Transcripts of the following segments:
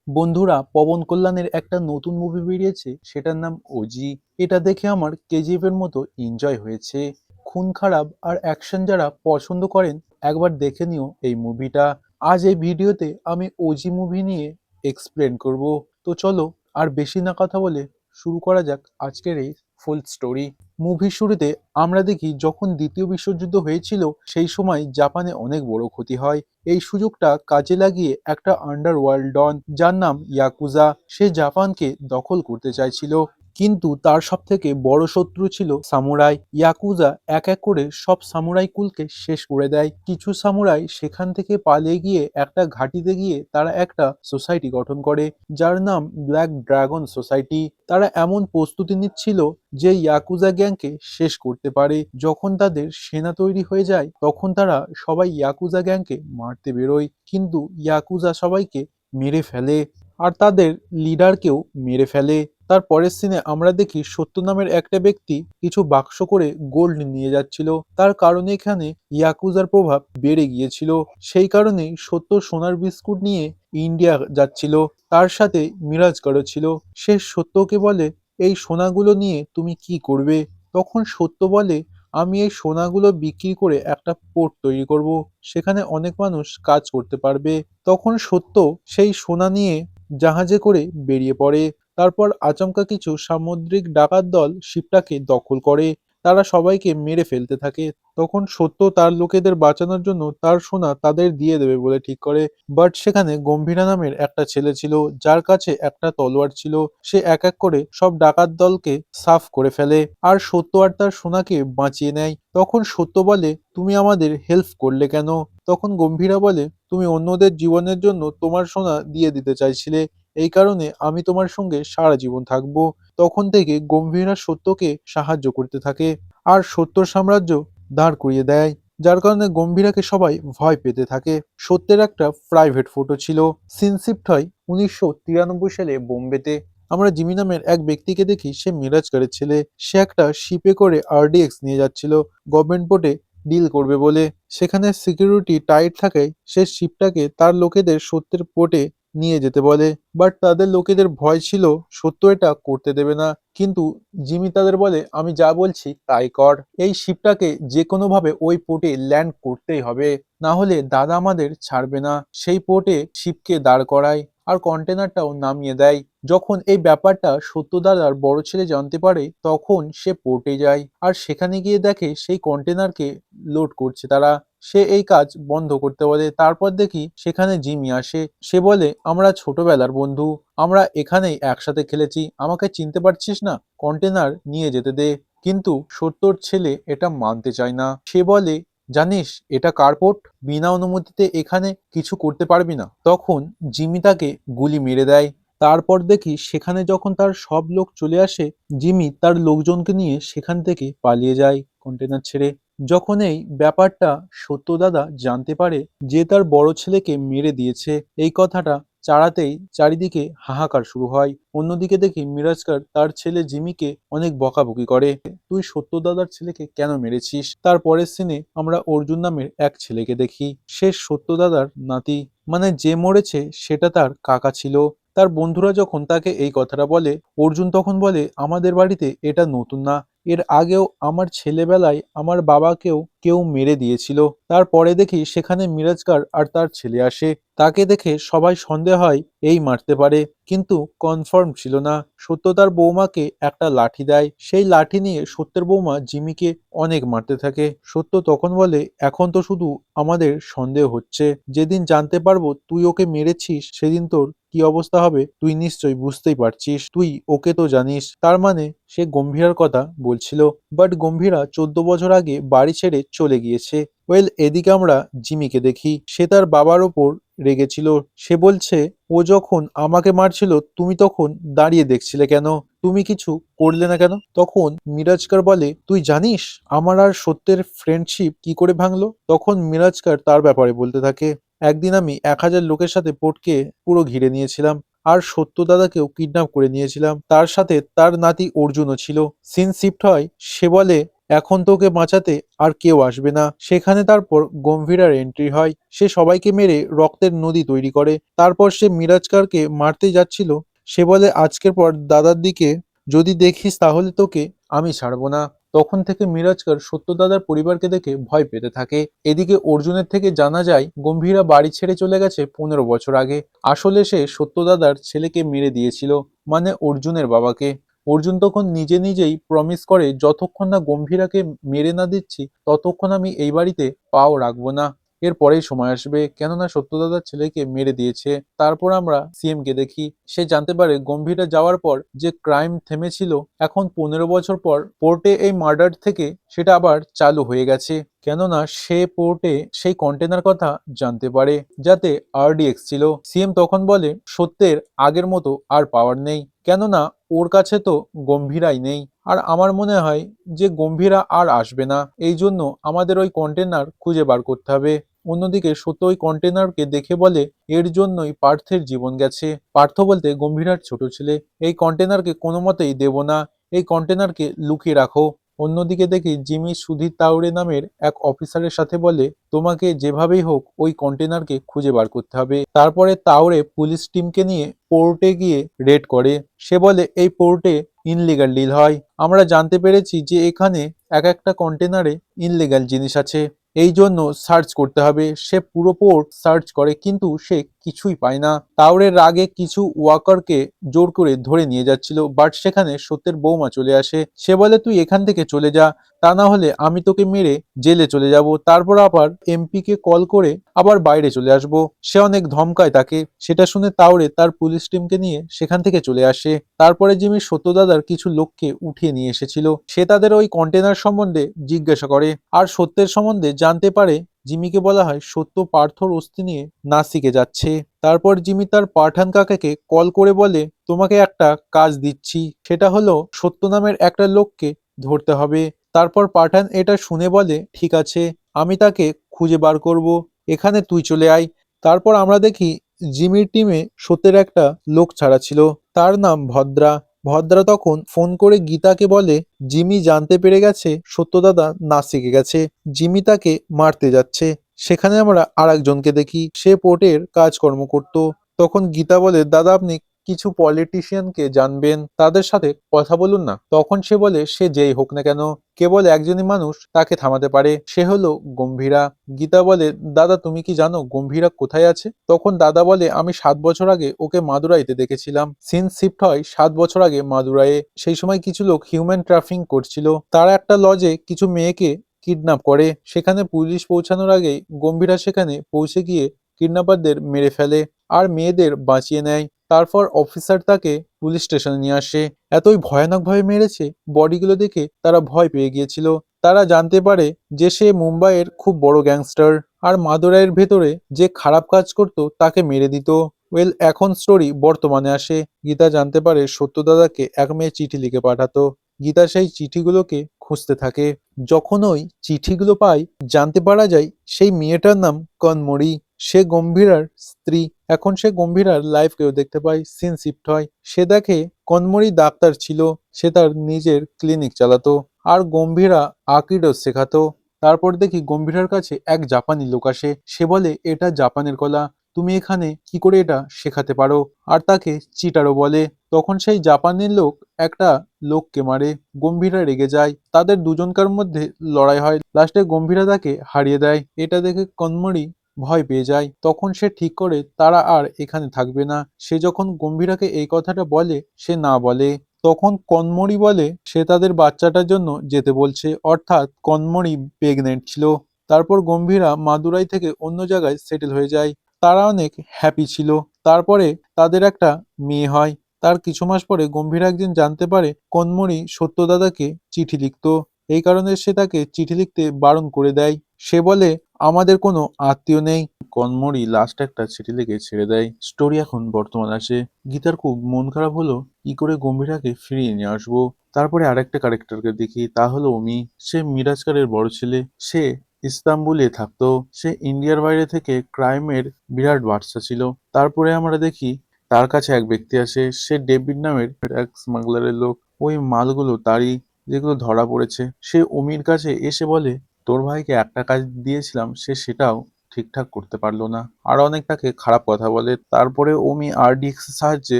বন্ধুরা, পবন কল্যাণের একটা নতুন মুভি বেরিয়েছে, সেটার নাম ওজি। এটা দেখে আমার কেজিএফ এর মতো এনজয় হয়েছে। খুন খারাপ আর অ্যাকশন যারা পছন্দ করেন, একবার দেখে নিও এই মুভিটা। আজ এই ভিডিওতে আমি ওজি মুভি নিয়ে এক্সপ্লেন করব। তো চলো, আর বেশি না কথা বলে শুরু করা যাক আজকের এই ফুল স্টোরি। মুভির শুরুতে আমরা দেখি যখন দ্বিতীয় বিশ্বযুদ্ধ হয়েছিল, সেই সময় জাপানে অনেক বড় ক্ষতি হয়। এই সুযোগটা কাজে লাগিয়ে একটা আন্ডারওয়ার্ল্ড ডন, যার নাম ইয়াকুজা, সে জাপানকে দখল করতে চাইছিল। কিন্তু তার সবথেকে বড় শত্রু ছিল সামুরাই। ইয়াকুজা এক এক করে সব সামুরাই কুলকে শেষ করে দেয়। কিছু সামুরাই সেখান থেকে পালিয়ে গিয়ে একটা ঘাঁটিতে গিয়ে তারা একটা সোসাইটি গঠন করে, যার নাম ব্ল্যাক ড্রাগন সোসাইটি। তারা এমন প্রস্তুতি নিচ্ছিল যে ইয়াকুজা গ্যাংকে শেষ করতে পারে। যখন তাদের সেনা তৈরি হয়ে যায়, তখন তারা সবাই ইয়াকুজা গ্যাংকে মারতে বেরোয়, কিন্তু ইয়াকুজা সবাইকে মেরে ফেলে আর তাদের লিডারকেও মেরে ফেলে। তার পরের সিনে আমরা দেখি সত্য নামের একটা ব্যক্তি কিছু বাক্স করে গোল্ড নিয়ে যাচ্ছিল। তার কারণে এখানে ইয়াকুজার প্রভাব বেড়ে গিয়েছিল। সেই কারণেই সত্য সোনার বিস্কুট নিয়ে ইন্ডিয়া যাচ্ছিল। তার সাথে মিরাজকারও ছিল। সে সত্যকে বলে, এই সোনাগুলো নিয়ে তুমি কি করবে? তখন সত্য বলে, আমি এই সোনাগুলো বিক্রি করে একটা পোর্ট তৈরি করব, সেখানে অনেক মানুষ কাজ করতে পারবে। তখন সত্য সেই সোনা নিয়ে জাহাজে করে বেরিয়ে পড়ে। তারপর আচমকা কিছু সামুদ্রিক ডাকাত দল শিপটাকে দখল করে। তারা সবাইকে মেরে ফেলতে থাকে। তখন সত্য তার লোকেদের বাঁচানোর জন্য তার সোনা তাদের দিয়ে দেবে বলে ঠিক করে। বাট সেখানে গম্ভীরা নামের একটা ছেলে ছিল, যার কাছে একটা তলোয়ার ছিল। সে এক এক করে সব ডাকাত দলকে সাফ করে ফেলে আর সত্য আর তার সোনাকে বাঁচিয়ে নেয়। তখন সত্য বলে, তুমি আমাদের হেল্প করলে কেন? তখন গম্ভীরা বলে, তুমি অন্যদের জীবনের জন্য তোমার সোনা দিয়ে দিতে চাইছিলে, এই কারণে আমি তোমার সঙ্গে সারা জীবন থাকবো। তখন থেকে গম্ভীরা সত্যকে সাহায্য করতে থাকে আর সত্যর সাম্রাজ্য দাঁড় করিয়ে দেয়, যার কারণে গম্ভীরাকে সবাই ভয় পেতে থাকে। সত্যের একটা প্রাইভেট ফটো ছিল। সিন শিফট হয় 1993 সালে বোম্বেতে। আমরা জিমি নামের এক ব্যক্তিকে দেখি, সে মিরাজকারের ছেলে। সে একটা শিপে করে আরডিএক্স নিয়ে যাচ্ছিল গভর্নমেন্ট বোর্ডে ডিল করবে বলে। সেখানে সিকিউরিটি টাইট থাকায় সে শিপটাকে তার লোকেদের সত্যের পোর্টে নিয়ে যেতে বলে। বাট তাদের লোকেদের ভয় ছিল সত্য এটা করতে দেবে না। কিন্তু জিমি তাদের বলে, আমি যা বলছি তাই কর। এই শিপটাকে যে কোনোভাবে ওই পোর্টে ল্যান্ড করতেই হবে, না হলে দাদা আমাদের ছাড়বে না। সেই পোর্টে শিপকে দাঁড় করায় আর কন্টেনারটাও নামিয়ে দেয়। যখন এই ব্যাপারটা সত্য দাদার বড় ছেলে জানতে পারে, তখন সে পোর্টে যায় আর সেখানে গিয়ে দেখে সেই কন্টেনারকে লোড করছে তারা। সে এই কাজ বন্ধ করতে বলে। তারপর দেখি সেখানে জিমি আসে। সে বলে, আমরা ছোটবেলার বন্ধু, আমরা এখানেই একসাথে খেলেছি, আমাকে চিনতে পারছিস না? কন্টেনার নিয়ে যেতে দে। কিন্তু সত্যর ছেলে এটা মানতে চায় না। সে বলে, জানিস এটা কার্পোর্ট, বিনা অনুমতিতে এখানে কিছু করতে পারবি না। তখন জিমি তাকে গুলি মেরে দেয়। তারপর দেখি সেখানে যখন তার সব লোক চলে আসে, জিমি তার লোকজনকে নিয়ে সেখান থেকে পালিয়ে যায় কন্টেনার ছেড়ে। যখন এই ব্যাপারটা সত্য দাদা জানতে পারে যে তার বড় ছেলেকে মেরে দিয়েছে, এই কথাটা চাড়াতেই চারিদিকে হাহাকার শুরু হয়। অন্যদিকে দেখি মিরাজকার তার ছেলে জিমিকে অনেক বকাবকি করে, তুই সত্য দাদার ছেলেকে কেন মেরেছিস? তার পরের সিনে আমরা অর্জুন নামের এক ছেলেকে দেখি। সে সত্য দাদার নাতি, মানে যে মরেছে সেটা তার কাকা ছিল। তার বন্ধুরা যখন তাকে এই কথাটা বলে, অর্জুন তখন বলে, আমাদের বাড়িতে এটা নতুন না, এর আগেও আমার ছেলেবেলায় আমার বাবাকেও কেউ মেরে দিয়েছিল। তারপরে দেখি সেখানে মিরাজকার আর তার ছেলে আসে। তাকে দেখে সবাই সন্দেহ হয় এই মারতে পারে, কিন্তু কনফার্ম ছিল না। সত্য তার বৌমাকে একটা লাঠি দেয়। সেই লাঠি নিয়ে সত্যের বৌমা জিমিকে অনেক মারতে থাকে। সত্য তখন বলে, এখন তো শুধু আমাদের সন্দেহ হচ্ছে, যেদিন জানতে পারবো তুই ওকে মেরেছিস, সেদিন তোর কি অবস্থা হবে তুই নিশ্চয়ই বুঝতেই পারছিস। তুই ওকে তো জানিস। তার মানে সে গম্ভীরার কথা বলছিল। বাট গম্ভীরা 14 বছর আগে বাড়ি ছেড়ে চলে গিয়েছে। ওয়েল, এদিকে আমরা জিমিকে দেখি। সে তার বাবার ওপর রেগেছিল। সে বলছে, ও যখন আমাকে মারছিল তুমি তখন দাঁড়িয়ে দেখছিলে কেন? তুমি কিছু করলে না কেন? তখন মিরাজকার বলে, তুই জানিস আমার আর সত্যের ফ্রেন্ডশিপ কি করে ভাঙলো? তখন মিরাজকার তার ব্যাপারে বলতে থাকে, একদিন আমি 1000 লোকের সাথে পোর্টকে পুরো ঘিরে নিয়েছিলাম আর সত্য দাদাকেও কিডন্যাপ করে নিয়েছিলাম। তার সাথে তার নাতি অর্জুনও ছিল। সিন শিফট হয়। সে বলে, এখন তোকে বাঁচাতে আর কেউ আসবে না। সেখানে তারপর গম্ভীরার এন্ট্রি হয়। সে সবাইকে মেরে রক্তের নদী তৈরি করে। তারপর সে মিরাজকারকে মারতে যাচ্ছিল। সে বলে আজকের পর দাদার দিকে যদি দেখিস তাহলে তোকে আমি ছাড়বো না। তখন থেকে মিরাজকার সত্যদাদার পরিবারকে দেখে ভয় পেতে থাকে। এদিকে অর্জুনের থেকে জানা যায় গম্ভীরা বাড়ি ছেড়ে চলে গেছে 15 বছর আগে। আসলে সে সত্যদাদার ছেলেকে মেরে দিয়েছিল, মানে অর্জুনের বাবাকে। অর্জুন তখন নিজে নিজেই প্রমিস করে যতক্ষণ না গম্ভীরাকে মেরে না দিচ্ছি ততক্ষণ আমি এই বাড়িতে পাও রাখবো না। এর পরেই সময় আসবে, কেননা সত্যদাদার ছেলেকে মেরে দিয়েছে। তারপর আমরা সিএম কে দেখি। সে জানতে পারে গম্ভীরা যাওয়ার পর যে ক্রাইম থেমেছিল, এখন 15 বছর পর পোর্টে এই মার্ডার থেকে সেটা আবার চালু হয়ে গেছে। কেননা সে পোর্টে সেই কন্টেনার কথা জানতে পারে যাতে আরডিএক্স ছিল। সিএম তখন বলে সত্যের আগের মতো আর পাওয়ার নেই, কেননা ওর কাছে তো গম্ভীরাই নেই। আর আমার মনে হয় যে গম্ভীরা আর আসবে না, এই জন্য আমাদের ওই কন্টেনার খুঁজে বার করতে হবে। অন্যদিকে সত্য ওই কন্টেনারকে দেখে বলে এর জন্যই পার্থের জীবন গেছে। পার্থ বলতে গম্ভীরার ছোট ছেলে। এই কন্টেনারকে কোনো মতেই দেব না, এই কন্টেনারকে লুকিয়ে রাখো। অন্যদিকে দেখি জিমি সুধীর তাউরে নামের এক অফিসারের সাথে বলে তোমাকে যেভাবেই হোক ওই কন্টেনারকে খুঁজে বার করতে হবে। তারপরে তাওরে পুলিশ টিমকে নিয়ে পোর্টে গিয়ে রেড করে। সে বলে এই পোর্টে ইনলিগাল ডিল হয়। আমরা জানতে পেরেছি যে এখানে এক একটা কন্টেনারে ইনলিগাল জিনিস আছে, এই জন্য সার্চ করতে হবে। সে পুরো পোর্ট সার্চ করে কিন্তু সে কিছুই পায় না। তাওরের রাগে কিছু ওয়াকারকে জোর করে ধরে নিয়ে যাচ্ছিল, বাট সেখানে সত্যের বৌমা চলে আসে। সে বলে তুই এখান থেকে চলে যা, তা না হলে আমি তোকে মেরে জেলে চলে যাব। তারপর আবার এমপি কে কল করে আবার বাইরে চলে আসব। সে অনেক ধমকায় তাকে। সেটা শুনে তাওরে তার পুলিশ টিমকে নিয়ে সেখান থেকে চলে আসে। তারপরে জিমি সত্যদাদার কিছু লোককে উঠিয়ে নিয়ে এসেছিল। সে তাদের ওই কন্টেনার সম্বন্ধে জিজ্ঞাসা করে আর সত্যের সম্বন্ধে জানতে পারে। জিমিকে বলা হয় সত্য পার্থর অস্থি নিয়ে নাসিকে যাচ্ছে। তারপর জিমি তার পাঠান কাকাকে কল করে বলে তোমাকে একটা কাজ দিচ্ছি, সেটা হলো সত্য নামের একটা লোককে ধরতে হবে। তারপর পাঠান এটা শুনে বলে ঠিক আছে, আমি তাকে খুঁজে বার করব, এখানে তুই চলে আয়। তারপর আমরা দেখি জিমির টিমে সত্যের একটা লোক ছাড়া ছিল, তার নাম ভদ্রা। ভদ্রা তখন ফোন করে গীতাকে বলে জিমি জানতে পেরে গেছে সত্যদাদা নাসিকে গেছে, জিমি তাকে মারতে যাচ্ছে। সেখানে আমরা আরেকজনকে দেখি, সে পোর্টের কাজকর্ম করত। তখন গীতা বলে দাদা আপনি কিছু পলিটিশিয়ানকে জানবেন, তাদের সাথে কথা বলুন না। তখন সে বলে সে যেই হোক না কেন, কেবল একজনই মানুষ তাকে থামাতে পারে, সে হলো গম্ভীরা। গীতা বলে দাদা তুমি কি জানো গম্ভীরা কোথায় আছে? তখন দাদা বলে আমি 7 বছর আগে ওকে মাদুরাইতে দেখেছিলাম। সিন শিফট হয় 7 বছর আগে মাদুরাইয়ে। সেই সময় কিছু লোক হিউম্যান ট্রাফিকিং করছিল, তারা একটা লজে কিছু মেয়েকে কিডন্যাপ করে। সেখানে পুলিশ পৌঁছানোর আগেই গম্ভীরা সেখানে পৌঁছে গিয়ে কিডন্যাপারদের মেরে ফেলে আর মেয়েদের বাঁচিয়ে নেয়। তারপর অফিসার তাকে পুলিশ স্টেশনে নিয়ে আসে। এতই ভয়ানকভাবে মেরেছে, বডিগুলো দেখে তারা ভয় পেয়ে গিয়েছিল। তারা জানতে পারে যে সে মুম্বাইয়ের খুব বড় গ্যাংস্টার আর মাদুরাইয়ের ভেতরে যে খারাপ কাজ করত তাকে মেরে দিত। ওয়েল এখন স্টোরি বর্তমানে আসে। গীতা জানতে পারে সত্যদাদাকে এক মেয়ে চিঠি লিখে পাঠাতো। গীতা সেই চিঠিগুলোকে খুঁজতে থাকে। যখন ওই চিঠিগুলো পায় জানতে পারা যায় সেই মেয়েটার নাম কনমরি, সে গম্ভীরার স্ত্রী। এখন সে গম্ভীরার লাইফকেও দেখতে পায়। সিন শিফট হয়, সে দেখে কনমরি ডাক্তার ছিল, সে তার নিজের ক্লিনিক চালাতো আর গম্ভীরা আকিডো শেখাতো। তারপর দেখি গম্ভীরার কাছে এক জাপানি লোক আসে, সে বলে এটা জাপানের কলা, তুমি এখানে কি করে এটা শেখাতে পারো, আর তাকে চিটারও বলে। তখন সেই জাপানের লোক একটা লোককে মারে। গম্ভীরা রেগে যায়, তাদের দুজনকার মধ্যে লড়াই হয়, লাস্টে গম্ভীরা তাকে হারিয়ে দেয়। এটা দেখে কনমরি ভয় পেয়ে যায়। তখন সে ঠিক করে তারা আর এখানে থাকবে না। সে যখন গম্ভীরাকে এই কথাটা বলে সে না বলে। তখন কনমরি বলে সে তাদের বাচ্চাটার জন্য যেতে বলছে, অর্থাৎ কনমরি প্রেগনেন্ট ছিল। তারপর গম্ভীরা মাদুরাই থেকে অন্য জায়গায় সেটেল হয়ে যায়। তারা অনেক হ্যাপি ছিল। তারপরে তাদের একটা মেয়ে হয়। তার কিছু মাস পরে গম্ভীরা একদিন জানতে পারে কনমরি সত্যদাদাকে চিঠি লিখতো, এই কারণে সে তাকে চিঠি লিখতে বারণ করে দেয়। সে বলে আমাদের কোনো আত্মীয় নেই। কনমরি লাস্ট একটা চিঠি লিখে ছেড়ে দেয়। স্টোরি এখন বর্তমান আসে। গীতার খুব মন খারাপ হলো কি করে গম্ভীরাকে ফিরিয়ে নিয়ে আসবো। তারপরে আরেকটা ক্যারেক্টারকে দেখি, তা হলো অমি। সে মিরাজকারের বড় ছেলে। সে ইস্তাম্বুলে থাকতো। সে ইন্ডিয়ার বাইরে থেকে ক্রাইমের বিরাট বাদশা ছিল। তারপরে আমরা দেখি তার কাছে এক ব্যক্তি আসে, সে ডেভিড নামের এক স্মাগলারের লোক। ওই মালগুলো তারই। যেগুলো ধরা পড়েছে। সে অমির কাছে এসে বলে, তোর ভাইকে একটা কাজ দিয়েছিলাম, সে সেটাও ঠিকঠাক করতে পারলো না। আর অনেক তাকে খারাপ কথা বলে। তারপরে অমি আরডিএক্স এর সাহায্যে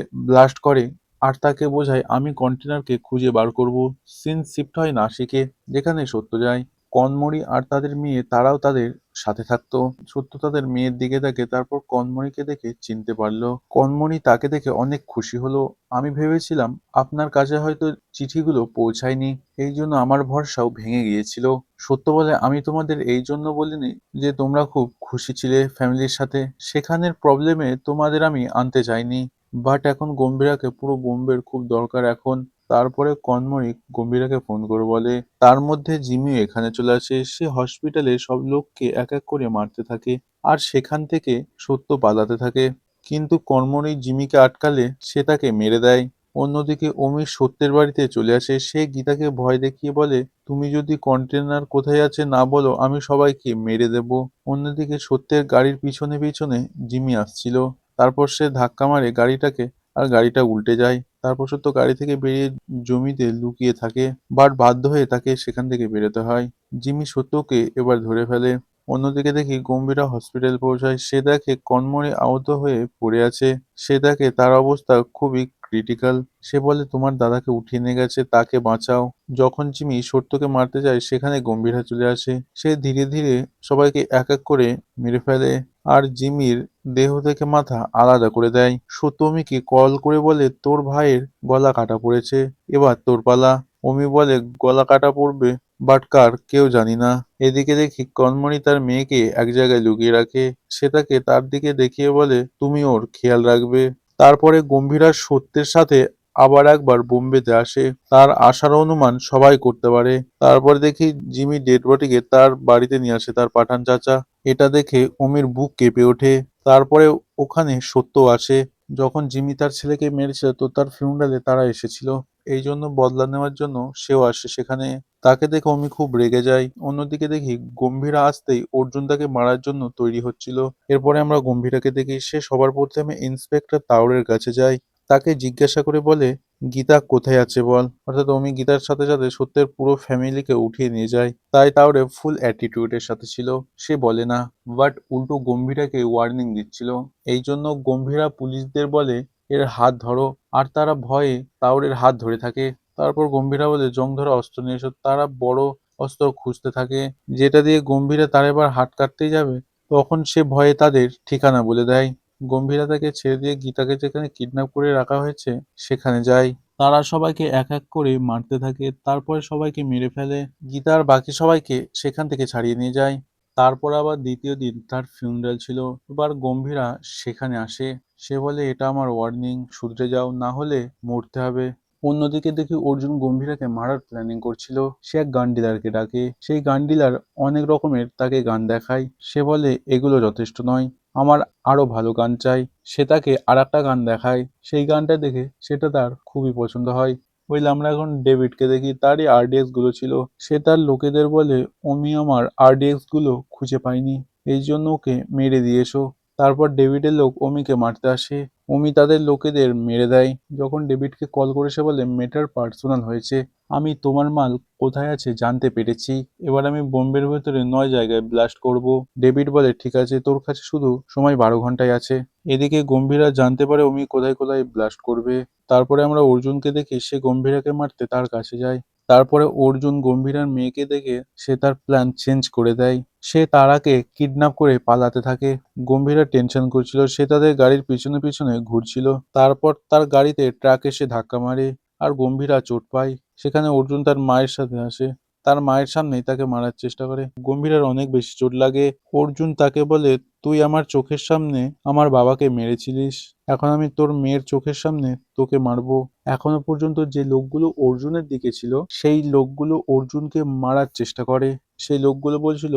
ব্লাস্ট করে আর তাকে বোঝায় আমি কন্টেনারকে খুঁজে বার করব। সিন শিফট হয় নাসিকে, যেখানে সত্য যায়। কনমরি আর তাদের মেয়ে তারাও তাদের সাথে থাকতো। সত্য তাদের মেয়ের দিকে দেখে, তারপর কনমরিকে দেখে চিনতে পারলো। কনমরি তাকে দেখে অনেক খুশি হলো। আমি ভেবেছিলাম আপনার কাছে হয়তো চিঠিগুলো পৌঁছায়নি, এই জন্য আমার ভরসাও ভেঙে গিয়েছিল। সত্য বলে আমি তোমাদের এই জন্য বলিনি যে তোমরা খুব খুশি ছিলে ফ্যামিলির সাথে, সেখানের প্রবলেমে তোমাদের আমি আনতে চাইনি। বাট এখন গম্ভীরাকে, পুরো বোম্বের খুব দরকার এখন। তারপরে কনমরি গম্ভীরাকে ফোন করে বলে। তার মধ্যে জিমিও এখানে চলে আসে। সে হসপিটালে সব লোককে এক এক করে মারতে থাকে আর সেখান থেকে সত্য পালাতে থাকে। কিন্তু কনমরি জিমিকে আটকালে সে তাকে মেরে দেয়। অন্যদিকে অমির সত্যের বাড়িতে চলে আসে। সে গীতাকে ভয় দেখিয়ে বলে, তুমি যদি কন্টেনার কোথায় আছে না বলো, আমি সবাইকে মেরে দেব। অন্যদিকে সত্যের গাড়ির পিছনে পিছনে জিমি আসছিল। তারপর সে ধাক্কা মারে গাড়িটাকে আর গাড়িটা উল্টে যায়। তারপর সত্য গাড়ি থেকে বেরিয়ে জমিতে লুকিয়ে থাকে। বাট বাধ্য হয়ে তাকে সেখান থেকে বেরোতে হয়। জিমি সত্যকে এবার ধরে ফেলে। অন্যদিকে দেখি গম্ভীরা হসপিটাল পৌঁছায়। সে দেখে কনমরি আহত হয়ে পড়ে আছে। সে দেখে তার অবস্থা খুবই ক্রিটিক্যাল। সে বলে তোমার দাদাকে উঠিয়ে নিয়ে গেছে, তাকে বাঁচাও। যখন জিমি সত্যকে মারতে যায় সেখানে গম্ভীরা চলে আসে। সে ধীরে ধীরে সবাইকে এক এক করে মেরে ফেলে আর জিমির দেহ থেকে মাথা আলাদা করে দেয়। সত্য অমিকে কল করে বলে তোর ভাইয়ের গলা কাটা পড়েছে, এবার তোর পালা। অমি বলে গলা কাটা পড়বে, বাট কার কেউ জানি না। এদিকে দেখি কনমণি তার মেয়েকে এক জায়গায় লুকিয়ে রাখে। সে তাকে তার দিকে দেখিয়ে বলে তুমি ওর খেয়াল রাখবে। তারপরে গম্ভীরা সত্যের সাথে আবার একবার বোম্বেতে আসে। তার আসার অনুমান সবাই করতে পারে। তারপর দেখি জিমি ডেড বডিকে তার বাড়িতে নিয়ে আসে তার পাঠান চাচা। এটা দেখে অমির বুক কেঁপে ওঠে। তারপরে ওখানে সত্য আসে। যখন জিমি তার ছেলেকে মেরেছিল তো তার ফিউনারালে তারা এসেছিল, এই জন্য বদলা নেওয়ার জন্য সেও আসে সেখানে। তাকে দেখে অমি খুব রেগে যায়। অন্যদিকে দেখি গম্ভীরা আসতেই অর্জুন তাকে মারার জন্য তৈরি হচ্ছিল। এরপরে আমরা গম্ভীরাকে দেখি সে সবার প্রথমে ইন্সপেক্টর তাওরের কাছে যায়। তাকে জিজ্ঞাসা করে বলে গীতা কোথায় আছে বল। অর্থাৎ অমি গীতার সাথে সাথে সত্যের পুরো ফ্যামিলিকে উঠিয়ে নিয়ে যায়। তাই তাওরে ফুল অ্যাটিটিউডের সাথে ছিল। সে বলে না, বাট উল্টো গম্ভীরাকে ওয়ার্নিং দিচ্ছিল। এই জন্য গম্ভীরা পুলিশদের বলে এর হাত ধরো, আর তারা ভয়ে তাওরের হাত ধরে থাকে। তারপর গম্ভীরা বলে জং ধরা অস্ত্র নিয়ে এসো। তারা বড় অস্ত্র খুঁজতে থাকে, যেটা দিয়ে গম্ভীরা তার এবার হাত কাটতেই যাবে তখন সে ভয়ে তাদের ঠিকানা বলে দেয়। গম্ভীরা তাকে ছেড়ে দিয়ে গীতাকে যেখানে কিডন্যাপ করে রাখা হয়েছে সেখানে যায়। তারা সবাইকে এক এক করে মারতে থাকে, তারপরে সবাইকে মেরে ফেলে। গীতা আর বাকি সবাইকে সেখান থেকে ছাড়িয়ে নিয়ে যায়। তারপর আবার দ্বিতীয় দিন তার ফিউনারাল ছিল। এবার গম্ভীরা সেখানে আসে। সে বলে এটা আমার ওয়ার্নিং, শুধরে যাও না হলে মরতে হবে। অন্যদিকে দেখি অর্জুন গম্ভীরাকে মারার প্ল্যানিং করছিল। সে এক গান ডিলারকে ডাকে। সেই গান ডিলার অনেক রকমের তাকে গান দেখায়। সে বলে এগুলো যথেষ্ট নয়, আমার আরো ভালো গান চাই। সে তাকে আর একটা গান দেখায়। সেই গানটা দেখে সেটা তার খুবই পছন্দ হয়। বুঝলে, আমরা এখন ডেভিডকে দেখি, তারই আরডিএক্স গুলো ছিল। সে তার লোকেদের বলে অমি আমার আরডিএক্স গুলো খুঁজে পায়নি, এই জন্য ওকে মেরে দিয়ে এসো। তারপর ডেভিডের লোক অমিকে মারতে আসে। অমি তাদের লোকেদের মেরে দেয়। যখন ডেভিডকে কল করে সে বলে মেটার পার্সোনাল হয়েছে, আমি তোমার মাল কোথায় আছে জানতে পেরেছি। এবার আমি বোম্বের ভেতরে 9 জায়গায় ব্লাস্ট করব। ডেভিড বলে ঠিক আছে, তোর কাছে শুধু সময় 12 ঘন্টাই আছে। এদিকে গম্ভীরা জানতে পারে অমি কোথায় কোথায় ব্লাস্ট করবে। তারপরে আমরা অর্জুনকে দেখি, সে গম্ভীরাকে মারতে তার কাছে যায়। তারপরে অর্জুন গম্ভীরার মেয়েকে দেখে সে তার প্ল্যান চেঞ্জ করে দেয়। সে তারাকে কিডন্যাপ করে পালাতে থাকে। গম্ভীরা টেনশন করছিল। সে তাদের গাড়ির পিছনে পিছনে ঘুরছিল। তারপর তার গাড়িতে ট্রাক এসে ধাক্কা মারে আর গম্ভীরা চোট পায়। সেখানে অর্জুন তার মায়ের সাথে আসে। তার মায়ের সামনেই তাকে মারার চেষ্টা করে। গম্ভীরার অনেক বেশি চোট লাগে। অর্জুন তাকে বলে তুই আমার চোখের সামনে আমার বাবাকে মেরেছিলিস, এখন আমি তোর মেয়ের চোখের সামনে তোকে মারবো। এখনো পর্যন্ত যে লোকগুলো অর্জুনের দিকে ছিল সেই লোকগুলো অর্জুনকে মারার চেষ্টা করে। সেই লোকগুলো বলছিল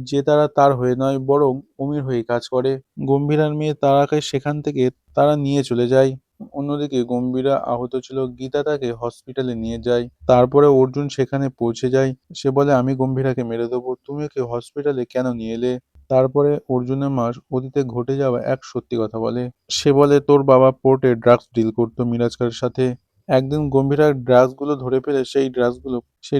যে তারা তার হয়ে নয়, বরং অমির হয়ে কাজ করে। গম্ভীরার মেয়ে তারাকে সেখান থেকে তারা নিয়ে চলে যায়। অন্যদিকে গম্ভীরা আহত ছিল। গীতা তাকে হসপিটালে নিয়ে যায়। তারপরে অর্জুন সেখানে পৌঁছে যায়। সে বলে আমি গম্ভীরাকে মেরে দেবো, তুমি ওকে হসপিটালে কেন নিয়ে এলে। তারপরে অর্জুনের মা অতীতে ঘটে যাওয়া এক সত্যি কথা বলে। সে বলে তোর বাবা পোর্টে ড্রাগস ডিল করতো মিরাজকারের সাথে। একদিন গম্ভীরা ড্রাগসগুলো ধরে ফেলে সেই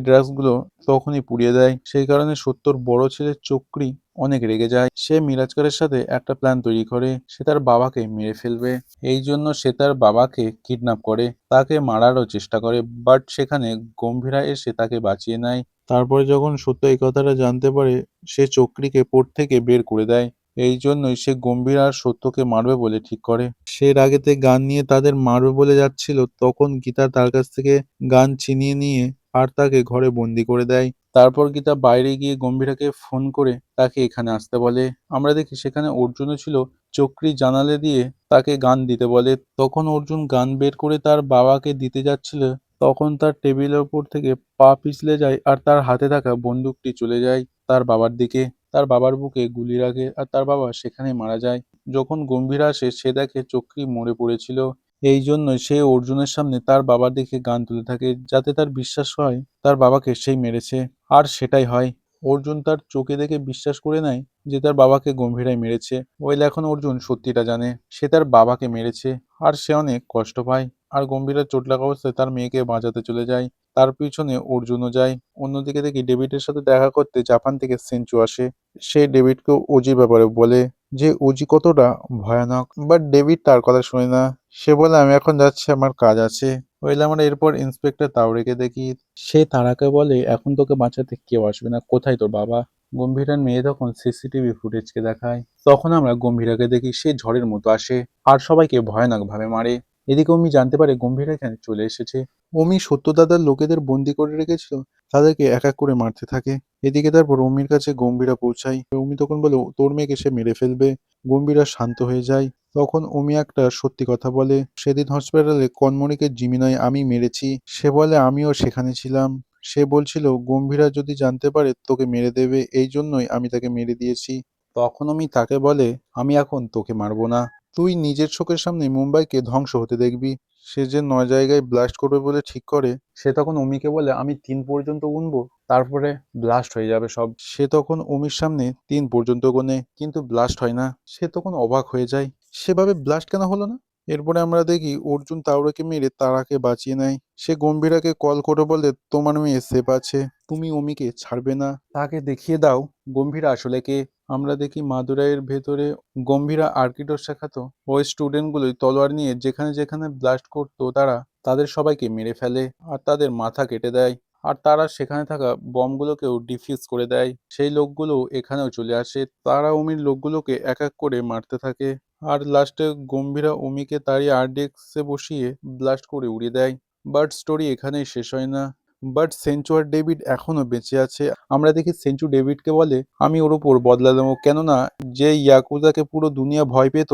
ড্রাগসগুলো তখনই পুড়িয়ে দেয়। সেই কারণে সত্যর বড় ছেলে চক্রী অনেক রেগে যায়। সে মিরাজকারের সাথে একটা প্ল্যান তৈরি করে, সে তার বাবাকে মেরে ফেলবে। এই জন্য সে তার বাবাকে কিডন্যাপ করে, তাকে মারারও চেষ্টা করে, বাট সেখানে গম্ভীরা এসে তাকে বাঁচিয়ে নেয়। তারপরে যখন সত্য এই কথাটা জানতে পারে, সে চক্রীকে পোর্ট থেকে বের করে দেয়। এই জন্যই সে গম্ভীর আর সত্যকে মারবে বলে ঠিক করে। সে রাগেতে গান নিয়ে তাদের মারবে বলে যাচ্ছিল, তখন গীতা তার কাছ থেকে গান ছিনিয়ে নিয়ে আর তাকে ঘরে বন্দি করে দেয়। তারপর গীতা বাইরে গিয়ে গম্ভীরাকে ফোন করে তাকে এখানে আসতে বলে। আমরা দেখি সেখানে অর্জুনও ছিল। চক্রী জানালে দিয়ে তাকে গান দিতে বলে। তখন অর্জুন গান বের করে তার বাবাকে দিতে যাচ্ছিল, তখন তার টেবিলের উপর থেকে পা পিছলে যায় আর তার হাতে থাকা বন্দুকটি চলে যায় তার বাবার দিকে। তার বাবার বুকে গুলি লাগে আর তার বাবা সেখানেই মারা যায়। যখন গম্ভীর আসে সে দেখে চক্রী মরে পড়েছিল। এই জন্যই সে অর্জুনের সামনে তার বাবার দিকে গান তুলে থাকে, যাতে তার বিশ্বাস হয় তার বাবাকে সেই মেরেছে। আর সেটাই হয়। অর্জুন তার চোখে দেখে বিশ্বাস করে নেয় যে তার বাবাকে গম্ভীরাই মেরেছে। ওইল এখন অর্জুন সত্যিটা জানে, সে তার বাবাকে মেরেছে। আর সে অনেক কষ্ট পায়। আর গম্ভীরের চোট লাগা অবস্থায় তার মেয়েকে বাঁচাতে চলে যায়। তার পিছনে অর্জুনও যায়। অন্যদিকে দেখি ডেভিডের সাথে দেখা করতে জাপান থেকে সেঞ্চু আসে। সে ডেভিডকে ওজির ব্যাপারে বলে যে ওজি কতটা ভয়ানক, বাট ডেভিড তার কথা শোনে না। সে বলে আমি এখন যাচ্ছি, আমার কাজ আছে। হইলে আমরা এরপর ইন্সপেক্টর তাওরেকে দেখি। সে তারাকে বলে এখন তোকে বাঁচাতে কেউ আসবে না, কোথায় তোর বাবা? গম্ভীরার মেয়ে তখন সিসিটিভি ফুটেজকে দেখায়। তখন আমরা গম্ভীরাকে দেখি, সে ঝড়ের মতো আসে আর সবাইকে ভয়ানক ভাবে মারে। এদিকে অমি জানতে পারে গম্ভীরা এখানে চলে এসেছে। অমি সত্যদাদার লোকেদের বন্দি করে রেখেছিল, তাদেরকে এক এক করে মারতে থাকে। এদিকে তারপর অমির কাছে গম্ভীরা পৌঁছায়। অমি তখন বলে তোর মেয়েকে সে মেরে ফেলবে। গম্ভীরা শান্ত হয়ে যায়। তখন অমি একটা সত্যি কথা বলে, সেদিন হসপিটালে কনমনিকে জিমি নয় আমি মেরেছি। সে বলে আমিও সেখানে ছিলাম। সে বলছিল গম্ভীরা যদি জানতে পারে তোকে মেরে দেবে, এই জন্যই আমি তাকে মেরে দিয়েছি। তখন অমি তাকে বলে আমি এখন তোকে মারবো না, তুই নিজের চোখের সামনে মুম্বাইকে ধ্বংস হতে দেখবি। সে যে 9 জায়গায় ব্লাস্ট করবে বলে ঠিক করে, সে তখন অমিকে বলে আমি 3 পর্যন্ত গুনবো, তারপরে ব্লাস্ট হয়ে যাবে সব। সে তখন অমির সামনে 3 পর্যন্ত গোনে, কিন্তু ব্লাস্ট হয় না। সে তখন অবাক হয়ে যায়, সেভাবে ব্লাস্ট কেন হলো না। এরপরে আমরা দেখি অর্জুন তাওরাকে মেরে তারাকে বাঁচিয়ে নেয়। সে গম্ভীরাকে কল করে বলে তোমার মেয়ে সেফ আছে, তুমি অমিকে ছাড়বে না, তাকে দেখিয়ে দাও গম্ভীরা আসলে কে। আমরা দেখি মাদুরাইয়ের ভেতরে গম্ভীরা আর্কিডোর শেখাতো। ওই স্টুডেন্টগুলোই তলোয়ার নিয়ে যেখানে যেখানে ব্লাস্ট করতো তারা তাদের সবাইকে মেরে ফেলে আর তাদের মাথা কেটে দেয়। আর তারা সেখানে থাকা বমগুলোকেও ডিফিউজ করে দেয়। সেই লোকগুলো এখানেও চলে আসে, তারা অমির লোকগুলোকে এক এক করে মারতে থাকে। আর লাস্টে গম্ভীরা অমিকে তাড়িয়ে আরডিএক্সে বসিয়ে ব্লাস্ট করে উড়িয়ে দেয়। বাট স্টোরি এখানেই শেষ হয় না। বাট সেঞ্চু আর ডেভিড এখনো বেঁচে আছে। আমরা দেখি সেঞ্চু ডেভিডকে বলে আমি ওর উপর বদলা নেবো, কেননা যে ইয়াকুজাকে পুরো দুনিয়া ভয় পেত,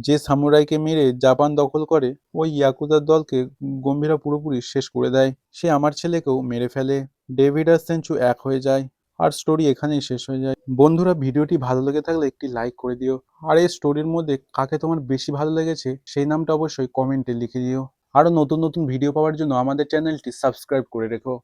যে সামুরাইকে মেরে জাপান দখল করে, ওই ইয়াকুজার দলকে গম্ভীরা পুরোপুরি শেষ করে দেয়। সে আমার ছেলেকেও মেরে ফেলে। ডেভিড আর সেঞ্চু এক হয়ে যায়। আর স্টোরি এখানেই শেষ হয়ে যায়। বন্ধুরা, ভিডিওটি ভালো লেগে থাকলে একটি লাইক করে দিও। আর এই স্টোরির মধ্যে কাকে তোমার বেশি ভালো লেগেছে সেই নামটা অবশ্যই কমেন্টে লিখে দিও। আরো নতুন নতুন ভিডিও পাওয়ার জন্য আমাদের চ্যানেলটি সাবস্ক্রাইব করে রেখো।